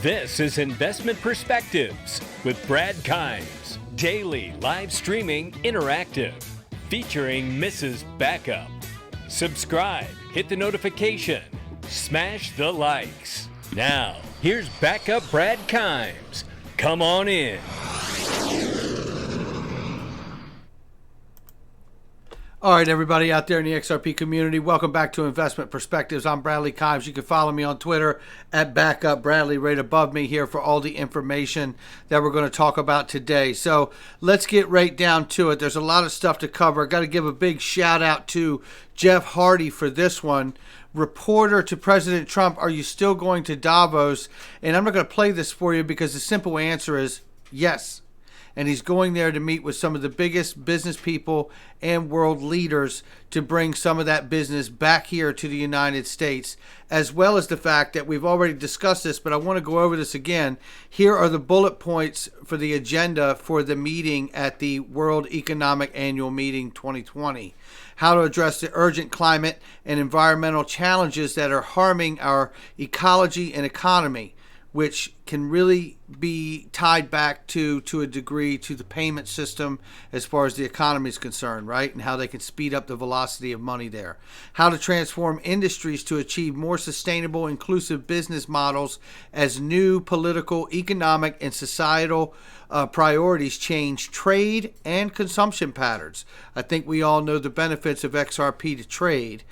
This is Investment Perspectives with Brad Kimes, daily live streaming interactive, featuring Mrs. Backup. Subscribe, hit the notification, smash the likes. Now, here's Backup Brad Kimes. Come on in. All right, everybody out there in the XRP community, welcome back to Investment Perspectives. I'm Bradley Kimes. You can follow me on Twitter at Backup Bradley, right above me here for all the information that we're going to talk about today. So let's get right down to it. There's a lot of stuff to cover. Got to give a big shout out to Jeff Hardy for this one. Reporter to President Trump, are you still going to Davos? And I'm not going to play this for you because the simple answer is yes. And he's going there to meet with some of the biggest business people and world leaders to bring some of that business back here to the United States, as well as the fact that we've already discussed this, but I want to go over this again. Here are the bullet points for the agenda for the meeting at the World Economic Annual Meeting 2020. How to address the urgent climate and environmental challenges that are harming our ecology and economy, which can really be tied back to a degree to the payment system as far as the economy is concerned, right? And how they can speed up the velocity of money there. How to transform industries to achieve more sustainable, inclusive business models as new political, economic, and societal priorities change trade and consumption patterns. I think we all know the benefits of XRP to trade.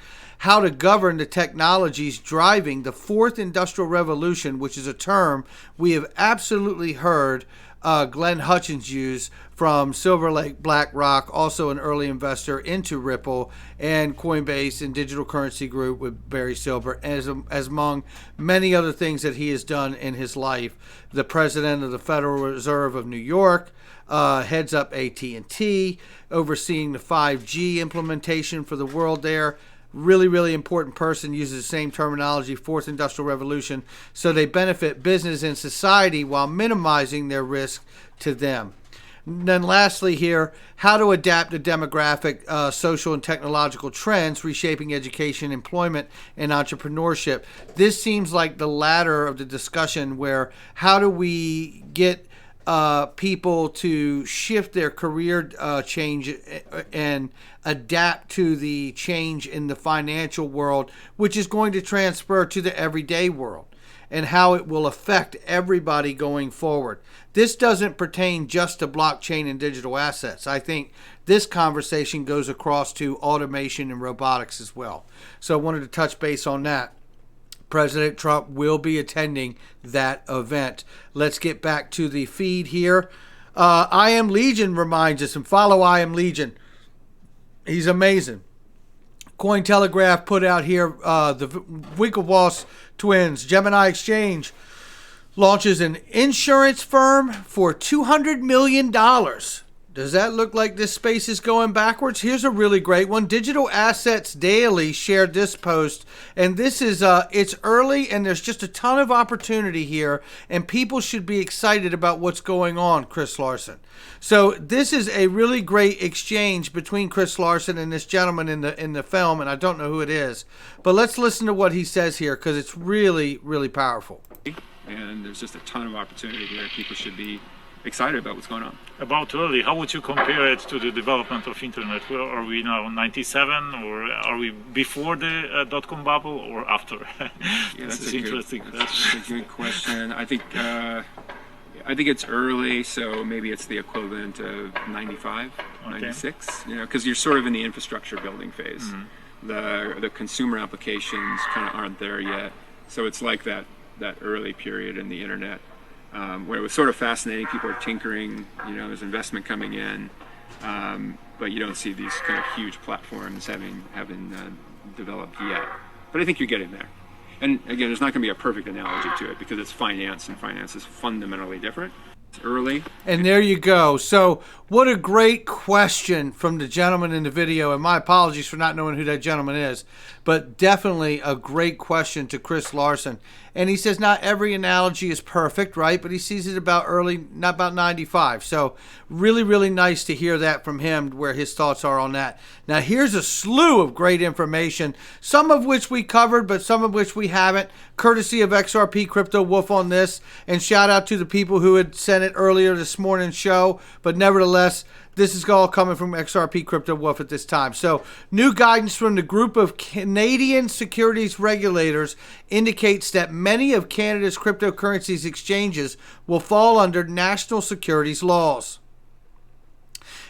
How to govern the technologies driving the fourth industrial revolution, which is a term we have absolutely heard Glenn Hutchins use from Silver Lake BlackRock, also an early investor into Ripple and Coinbase and Digital Currency Group with Barry Silbert, as among many other things that he has done in his life. The president of the Federal Reserve of New York, heads up AT&T, overseeing the 5G implementation for the world there. Really, really important person, uses the same terminology, fourth industrial revolution, so they benefit business and society while minimizing their risk to them. And then lastly here, how to adapt to demographic, social, and technological trends, reshaping education, employment, and entrepreneurship. This seems like the latter of the discussion, where how do we get people to shift their career change and adapt to the change in the financial world, which is going to transfer to the everyday world, and how it will affect everybody going forward. This doesn't pertain just to blockchain and digital assets. I think this conversation goes across to automation and robotics as well. So I wanted to touch base on that. President Trump will be attending that event. Let's get back to the feed here. I Am Legion reminds us, and follow I Am Legion. He's amazing. Cointelegraph put out here, the Winklevoss twins, Gemini Exchange, launches an insurance firm for $200 million. Does that look like this space is going backwards? Here's a really great one. Digital Assets Daily shared this post, and this is it's early, and there's just a ton of opportunity here, and people should be excited about what's going on, Chris Larsen. So this is a really great exchange between Chris Larsen and this gentleman in the film, and I don't know who it is, but let's listen to what he says here, because it's really, really powerful. And there's just a ton of opportunity here. People should be excited about what's going on. About early, how would you compare it to the development of internet? Where are we now, 97, or are we before the dot-com bubble or after? Yeah, That's interesting. That's a good question. I think it's early, so maybe it's the equivalent of 95, okay. 96, because you're sort of in the infrastructure building phase. Mm-hmm. The consumer applications kind of aren't there yet. So it's like that early period in the internet. Where it was sort of fascinating, people are tinkering, there's investment coming in, but you don't see these kind of huge platforms having developed yet. But I think you're getting there. And again, there's not going to be a perfect analogy to it because it's finance, and finance is fundamentally different. It's early. And there you go. So what a great question from the gentleman in the video, and my apologies for not knowing who that gentleman is, but definitely a great question to Chris Larsen. And he says not every analogy is perfect, right? But he sees it about 95. So really, really nice to hear that from him, where his thoughts are on that. Now, here's a slew of great information, some of which we covered, but some of which we haven't, courtesy of XRP Crypto Wolf on this. And shout out to the people who had sent it earlier this morning's show. But nevertheless, this is all coming from XRP Crypto Wolf at this time. So, new guidance from the group of Canadian securities regulators indicates that many of Canada's cryptocurrencies exchanges will fall under national securities laws.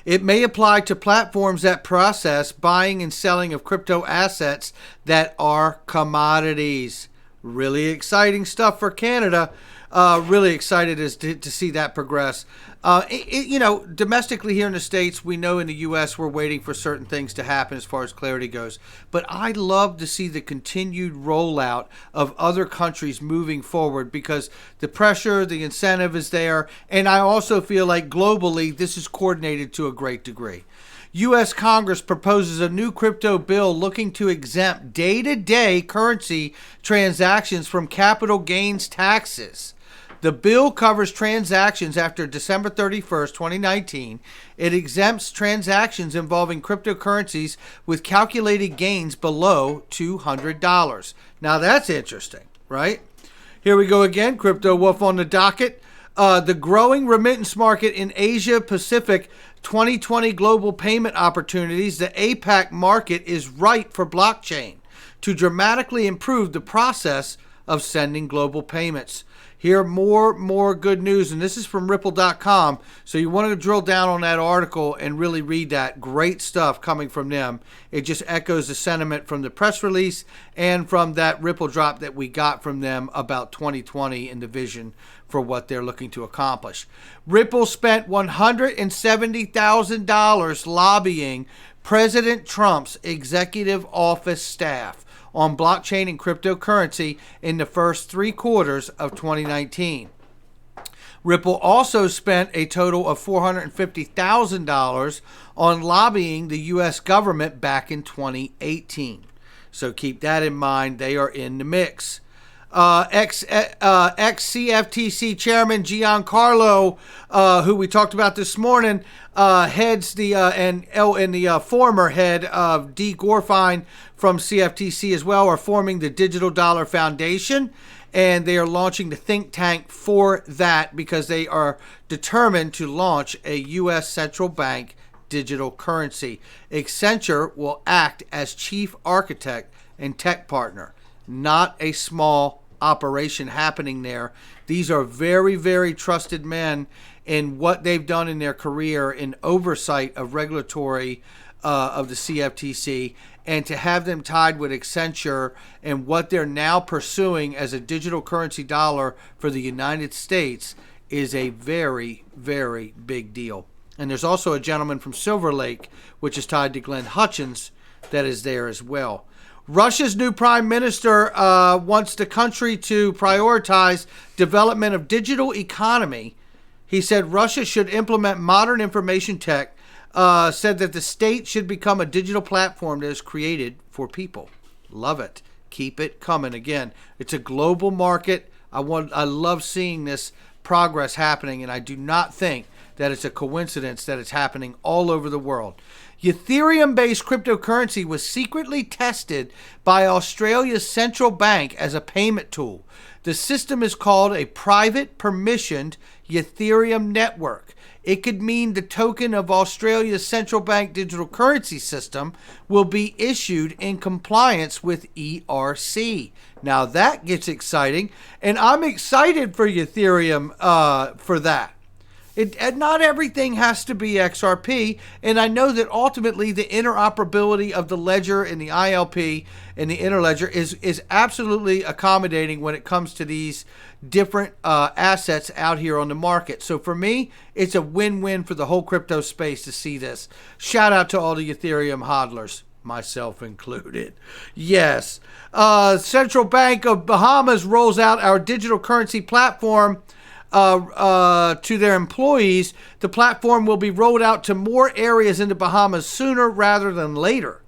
It may apply to platforms that process buying and selling of crypto assets that are commodities. Really exciting stuff for Canada. Really excited to see that progress. Domestically here in the States, we know in the U.S. we're waiting for certain things to happen as far as clarity goes. But I'd love to see the continued rollout of other countries moving forward, because the pressure, the incentive is there. And I also feel like globally this is coordinated to a great degree. U.S. Congress proposes a new crypto bill looking to exempt day-to-day currency transactions from capital gains taxes. The bill covers transactions after December 31st, 2019. It exempts transactions involving cryptocurrencies with calculated gains below $200. Now that's interesting, right? Here we go again. Crypto Wolf on the docket. The growing remittance market in Asia Pacific 2020 global payment opportunities. The APAC market is ripe for blockchain to dramatically improve the process of sending global payments. Here, more good news, and this is from Ripple.com. So you wanted to drill down on that article and really read that. Great stuff coming from them. It just echoes the sentiment from the press release and from that Ripple drop that we got from them about 2020 and the vision for what they're looking to accomplish. Ripple spent $170,000 lobbying President Trump's executive office staff on blockchain and cryptocurrency in the first 3 quarters of 2019. Ripple also spent a total of $450,000 on lobbying the U.S. government back in 2018. So keep that in mind. They are in the mix. Ex-CFTC chairman Giancarlo, who we talked about this morning, heads the former head of D. Gorfine from CFTC as well, are forming the Digital Dollar Foundation, and they are launching the think tank for that because they are determined to launch a U.S. central bank digital currency. Accenture will act as chief architect and tech partner. Not a small operation happening there. These are very, very trusted men in what they've done in their career in oversight of regulatory of the CFTC, and to have them tied with Accenture and what they're now pursuing as a digital currency dollar for the United States is a very, very big deal. And there's also a gentleman from Silver Lake, which is tied to Glenn Hutchins, that is there as well. Russia's new prime minister wants the country to prioritize development of digital economy. He said Russia should implement modern information tech, said that the state should become a digital platform that is created for people. Love it. Keep it coming. Again, it's a global market. I love seeing this progress happening, and I do not think that it's a coincidence that it's happening all over the world. Ethereum-based cryptocurrency was secretly tested by Australia's central bank as a payment tool. The system is called a private permissioned Ethereum network. It could mean the token of Australia's central bank digital currency system will be issued in compliance with ERC. Now that gets exciting, and I'm excited for Ethereum for that. Not everything has to be XRP, and I know that ultimately the interoperability of the ledger and the ILP and the interledger is absolutely accommodating when it comes to these different assets out here on the market. So for me, it's a win-win for the whole crypto space to see this. Shout out to all the Ethereum hodlers, myself included. Yes. Central Bank of Bahamas rolls out our digital currency platform to their employees. The platform will be rolled out to more areas in the Bahamas sooner rather than later.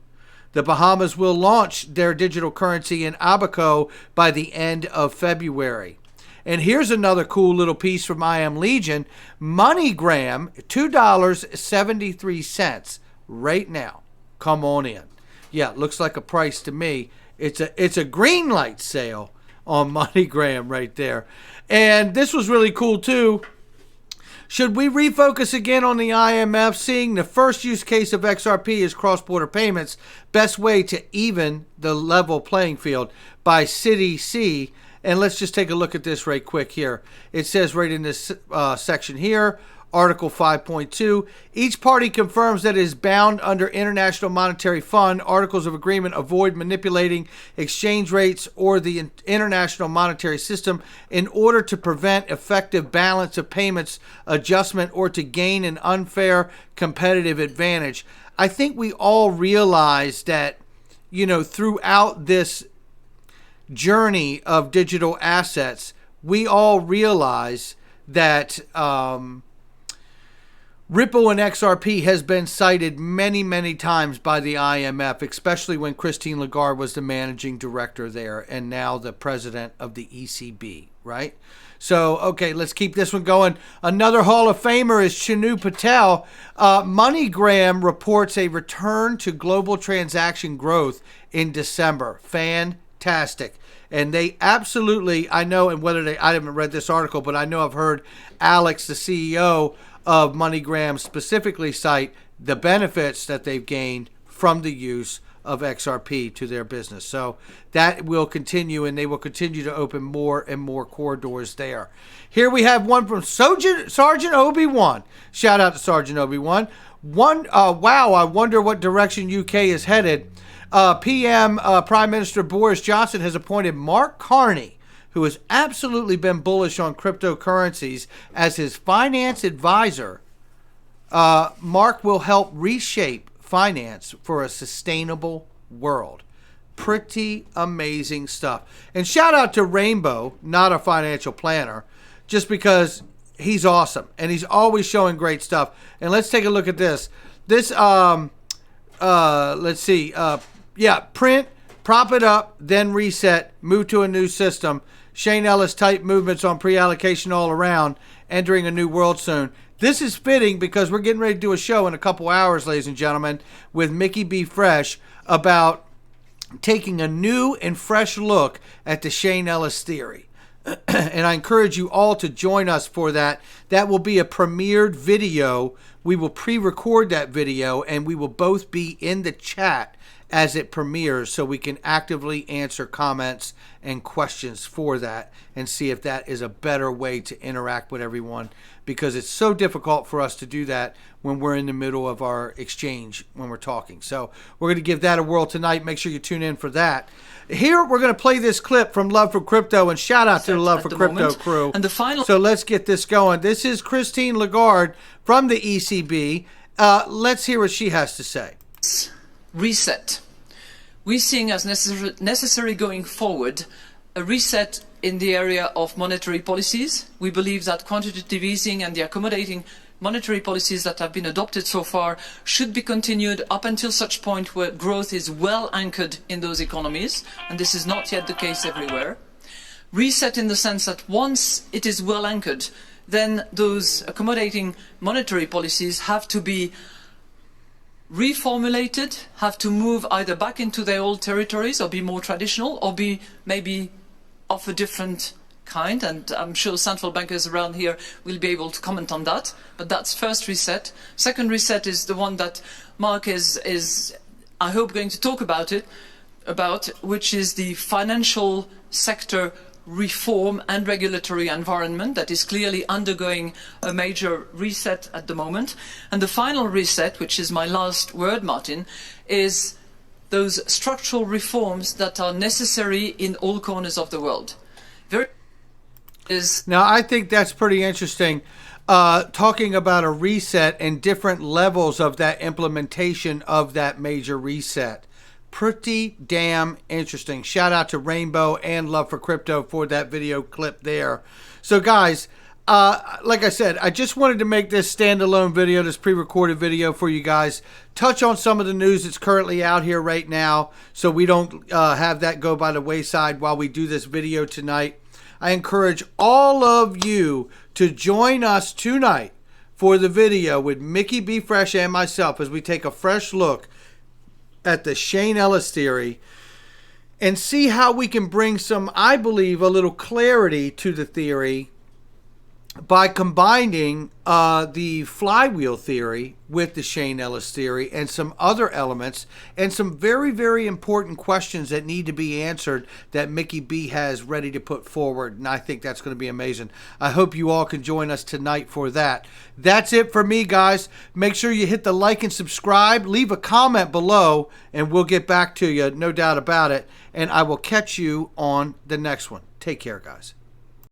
The Bahamas will launch their digital currency in Abaco by the end of February. And here's another cool little piece from I Am Legion. MoneyGram, $2.73 right now. Come on in. Yeah, looks like a price to me. It's a green light sale on MoneyGram right there. And this was really cool too. Should we refocus again on the IMF, seeing the first use case of XRP is cross-border payments, best way to even the level playing field by CBDC? And let's just take a look at this right quick here. It says right in this section here, Article 5.2, each party confirms that it is bound under International Monetary Fund. Articles of agreement avoid manipulating exchange rates or the international monetary system in order to prevent effective balance of payments adjustment or to gain an unfair competitive advantage. I think we all realize that, throughout this journey of digital assets, we all realize that Ripple and XRP has been cited many, many times by the IMF, especially when Christine Lagarde was the managing director there and now the president of the ECB, right? So, okay, let's keep this one going. Another Hall of Famer is Chanu Patel. MoneyGram reports a return to global transaction growth in December. Fantastic. And they absolutely, I know, and I haven't read this article, but I know I've heard Alex, the CEO of MoneyGram, specifically cite the benefits that they've gained from the use of XRP to their business. So that will continue, and they will continue to open more and more corridors there. Here we have one from Sergeant Obi-Wan. Shout out to Sergeant Obi-Wan. Wow, I wonder what direction UK is headed. Prime Minister Boris Johnson has appointed Mark Carney, who has absolutely been bullish on cryptocurrencies, as his finance advisor. Mark will help reshape finance for a sustainable world. Pretty amazing stuff. And shout out to Rainbow, not a financial planner, just because he's awesome and he's always showing great stuff. And let's take a look at this. Let's see. Print, prop it up, then reset, move to a new system. Shane Ellis type movements on pre-allocation all around, entering a new world soon. This is fitting because we're getting ready to do a show in a couple hours, ladies and gentlemen, with Mickey B. Fresh about taking a new and fresh look at the Shane Ellis theory. And I encourage you all to join us for that. That will be a premiered video. We will pre-record that video, and we will both be in the chat as it premieres, so we can actively answer comments and questions for that and see if that is a better way to interact with everyone, because it's so difficult for us to do that when we're in the middle of our exchange when we're talking. So we're going to give that a whirl tonight. Make sure you tune in for that. Here we're going to play this clip from Love for Crypto, and shout out to the Love for Crypto crew. And the final. So let's get this going. This is Christine Lagarde from the ECB. Let's hear what she has to say. Reset. We're seeing as necessary going forward a reset in the area of monetary policies. We believe that quantitative easing and the accommodating monetary policies that have been adopted so far should be continued up until such point where growth is well anchored in those economies, and this is not yet the case everywhere. Reset in the sense that once it is well anchored, then those accommodating monetary policies have to be reformulated, have to move either back into their old territories or be more traditional or be maybe of a different kind. And I'm sure central bankers around here will be able to comment on that. But that's first reset. Second reset is the one that Mark is I hope, going to talk about, which is the financial sector reform and regulatory environment that is clearly undergoing a major reset at the moment. And the final reset, which is my last word, Martin, is those structural reforms that are necessary in all corners of the world. Now, I think that's pretty interesting, talking about a reset and different levels of that implementation of that major reset. Pretty damn interesting. Shout out to Rainbow and Love for Crypto for that video clip there. So guys, like I said, I just wanted to make this standalone video, this pre-recorded video for you guys. Touch on some of the news that's currently out here right now so we don't have that go by the wayside while we do this video tonight. I encourage all of you to join us tonight for the video with Mickey B. Fresh and myself as we take a fresh look at the Shane Ellis theory and see how we can bring some, I believe, a little clarity to the theory by combining the flywheel theory with the Shane Ellis theory and some other elements and some very, very important questions that need to be answered that Mickey B has ready to put forward. And I think that's going to be amazing. I hope you all can join us tonight for that. That's it for me, guys. Make sure you hit the like and subscribe. Leave a comment below and we'll get back to you, no doubt about it. And I will catch you on the next one. Take care, guys.